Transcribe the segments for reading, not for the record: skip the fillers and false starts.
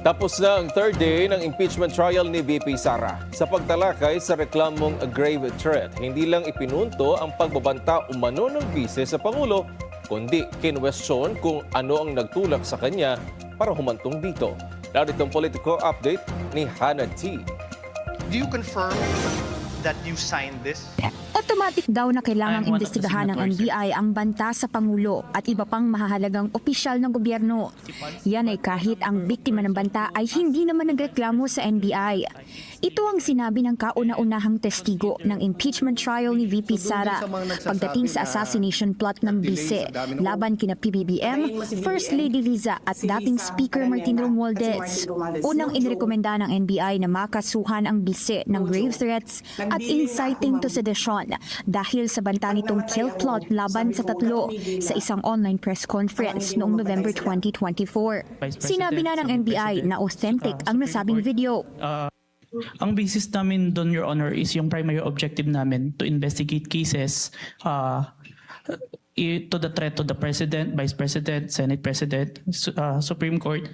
Tapos na ang third day ng impeachment trial ni VP Sara. Sa pagtalakay sa reklamong grave threat, hindi lang ipinunto ang pagbabanta umano ng bise sa Pangulo, kundi kinwestiyon kung ano ang nagtulak sa kanya para humantong dito. Narito ang political update ni Hannah T. Do you confirm that you signed this? Automatic daw na kailangang imbestigahan ng NBI ang banta sa Pangulo at iba pang mahahalagang opisyal ng gobyerno. Yan ay kahit ang biktima ng banta ay hindi naman nagreklamo sa NBI. Ito ang sinabi ng kauna-unahang testigo ng impeachment trial ni VP Sara pagdating sa assassination plot ng bise laban kina PBBM, First Lady Liza at dating Speaker Martin Romualdez. Unang inirekomenda ng NBI na makasuhan ang bise ng grave threats at inciting to sedition dahil sa banta nitong kill plot laban sa tatlo sa isang online press conference noong November 2024. Sinabi na ng NBI na authentic ang nasabing video. Ang basis namin doon, Your Honor, is yung primary objective namin to investigate cases to the threat to the President, Vice President, Senate President, Supreme Court.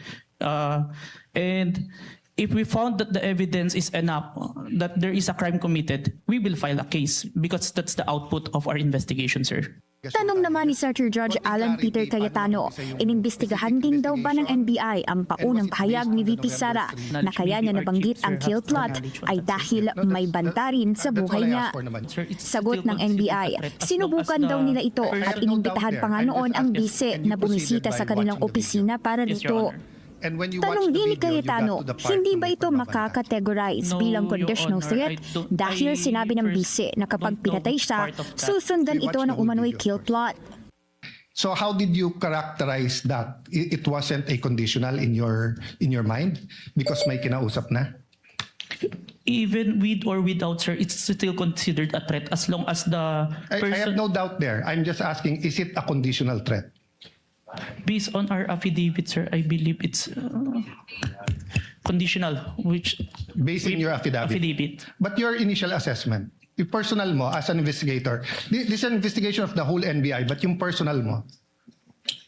And if we found that the evidence is enough that there is a crime committed, we will file a case because that's the output of our investigation, sir. Tanong naman ni Senator Judge Alan Peter Cayetano, inimbestigahan din daw ba ng NBI ang paunang pahayag ni VP Sara na kaya niya nabanggit ang kill plot ay dahil may banta rin sa buhay niya. Sagot ng NBI, sinubukan daw nila ito at inimbitahan pa nga noon ang bise na bumisita sa kanilang opisina para dito. Tanong din ni Cayetano, hindi ba ito makakategorize bilang conditional threat dahil sinabi ng bise na kapag pinatay siya, susundan ito ng umano'y kill plot. So how did you characterize that? It wasn't a conditional in your mind because may kinausap na? Even with or without, sir, it's still considered a threat as long as the person... I have no doubt there. I'm just asking, is it a conditional threat? Based on our affidavit, sir, I believe it's conditional, which... Based on your affidavit. But your initial assessment, yung personal mo as an investigator, this is an investigation of the whole NBI, but yung personal mo?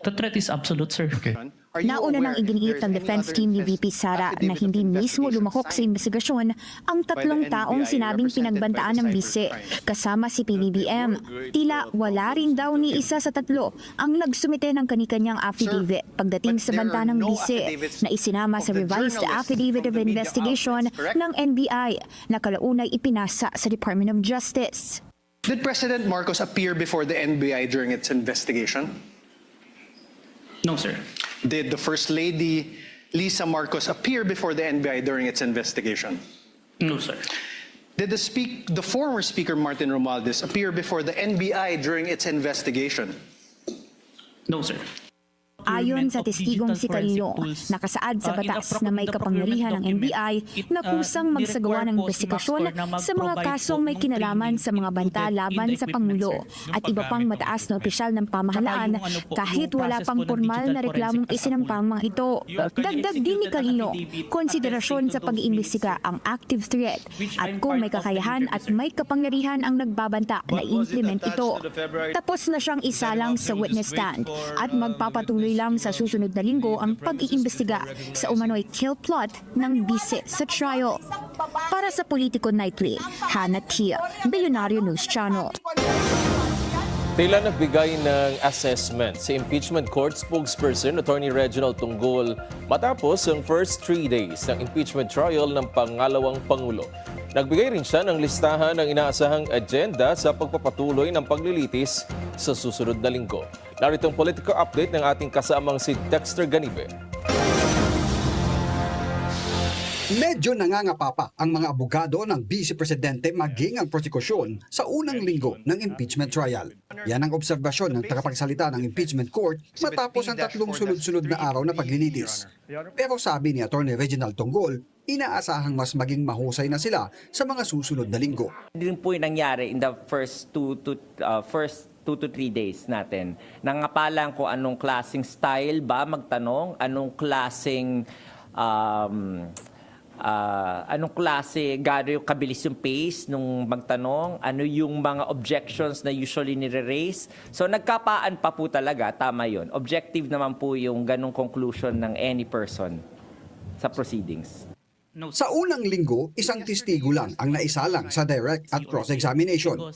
The threat is absolute, sir. Okay. Nauna nang iginiit ng defense team ni VP Sara na hindi mismo lumahok sa investigasyon ang tatlong taong sinabing pinagbantaan ng bise kasama si PBBM. Tila wala rin daw ni isa sa tatlo ang nagsumite ng kanikanyang affidavit pagdating sa banta ng bise na isinama sa revised affidavit of investigation ng NBI na kalaunay ipinasa sa Department of Justice. Did President Marcos appear before the NBI during its investigation? No, sir. Did the First Lady Lisa Marcos appear before the NBI during its investigation? No, sir. Did the former Speaker Martin Romualdez appear before the NBI during its investigation? No, sir. Ayon sa testigong si Carino, nakasaad sa batas na may kapangyarihan ng NBI na kusang magsagawa ng investigasyon sa mga kasong may kinalaman sa mga banta laban sa Pangulo at iba pang mataas na opisyal ng pamahalaan kahit wala pang formal na reklamong isinampang mga ito. Dagdag din ni Carino, konsiderasyon sa pag-iimbestiga ang active threat at kung may kakayahan at may kapangyarihan ang nagbabanta na i-implement ito. Tapos na siyang isalang sa witness stand at magpapatuloy lang sa susunod na linggo ang pag-iimbestiga sa umano'y kill plot ng bise sa trial. Para sa Politico Nightly, Hannah Tia, Billionario News Channel. Tila nagbigay ng assessment si impeachment court spokesperson Attorney Reginald Tunggol matapos ang first 3 days ng impeachment trial ng pangalawang Pangulo. Nagbigay rin siya ng listahan ng inaasahang agenda sa pagpapatuloy ng paglilitis sa susunod na linggo. Narito ang political update ng ating kasamang si Dexter Ganibe. Medyo nangangapa pa ang mga abogado ng Vice Presidente maging ang prosekusyon sa unang linggo ng impeachment trial. Yan ang obserbasyon ng tagapagsalita ng impeachment court matapos ang tatlong sunod-sunod na araw na paglilitis. Pero sabi ni Atty. Reginald Tunggol, inaasahang mas maging mahusay na sila sa mga susunod na linggo. Hindi rin po yung nangyari in the first 2 to 3 days natin. Nangapalan ko anong klaseng style ba magtanong, anong klaseng anong klase, gano'y kabilis yung pace nung magtanong, ano yung mga objections na usually nire-raise. So nagkapaan pa po talaga, tama yun. Objective naman po yung ganong conclusion ng any person. sa proceedings. Sa unang linggo, isang testigo lang ang naisalang sa direct at cross-examination.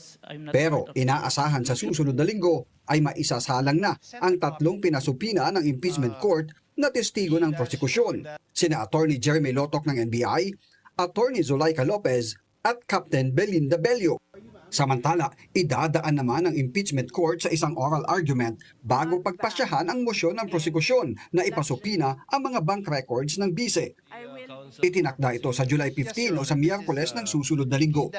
Pero inaasahan sa susunod na linggo ay maisasalang na ang 3 pinasupina ng impeachment court na testigo ng prosekusyon, sina Attorney Jeremy Lotok ng NBI, Attorney Zulaika Lopez at Captain Belinda Bello. Samantala, idadaan naman ng impeachment court sa isang oral argument bago pagpasyahan ang mosyon ng prosekusyon na ipasupina ang mga bank records ng bise. Itinakda ito sa July 15 o sa Miyerkules ng susunod na linggo.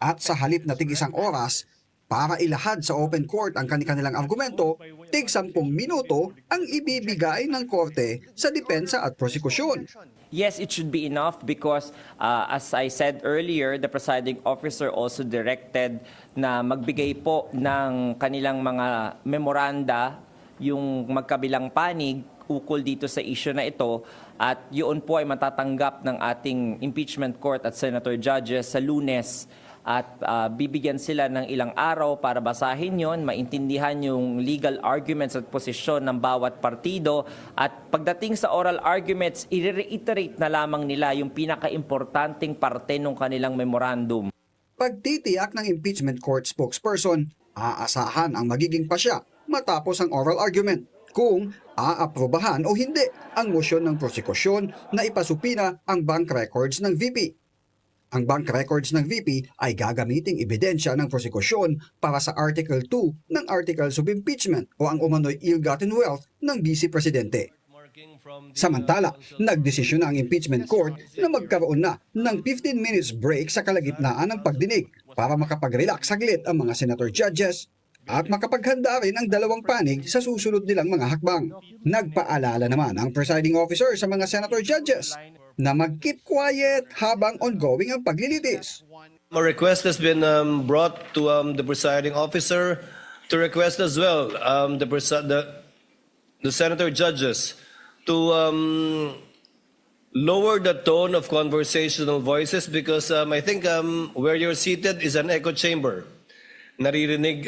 At sa halip na tig-1 oras, para ilahad sa open court ang kanilang argumento, tig-10 minuto ang ibibigay ng korte sa depensa at prosekusyon. Yes, it should be enough because as I said earlier, the presiding officer also directed na magbigay po ng kanilang mga memoranda yung magkabilang panig ukol dito sa issue na ito at yun po ay matatanggap ng ating impeachment court at senator judges sa Lunes at bibigyan sila ng ilang araw para basahin yon, maintindihan yung legal arguments at posisyon ng bawat partido at pagdating sa oral arguments, i-reiterate na lamang nila yung pinaka-importanting parte ng kanilang memorandum. Pagtitiyak ng impeachment court spokesperson, aasahan ang magiging pasya matapos ang oral argument kung aaprubahan o hindi ang mosyon ng prosekusyon na ipasupina ang bank records ng VP. Ang bank records ng VP ay gagamiting ebidensya ng prosekusyon para sa Article 2 ng Articles of Impeachment o ang umano'y ill-gotten wealth ng Vice Presidente. Samantala, nagdesisyon na ang impeachment court na magkaroon na ng 15 minutes break sa kalagitnaan ng pagdinig para makapag-relax saglit ang mga senator judges at makapaghanda rin ang 2 panig sa susunod nilang mga hakbang. Nagpaalala naman ang presiding officer sa mga senator judges na mag-keep quiet habang ongoing ang paglilitis. A request has been brought to the presiding officer to request as well the senator judges to lower the tone of conversational voices because I think where you're seated is an echo chamber. Naririnig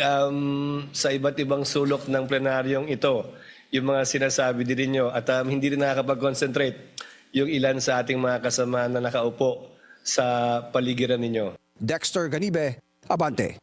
sa iba't ibang sulok ng plenaryong ito yung mga sinasabi din ninyo at hindi rin nakakapag-concentrate yung ilan sa ating mga kasama na nakaupo sa paligiran ninyo. Dexter Ganibe, Abante.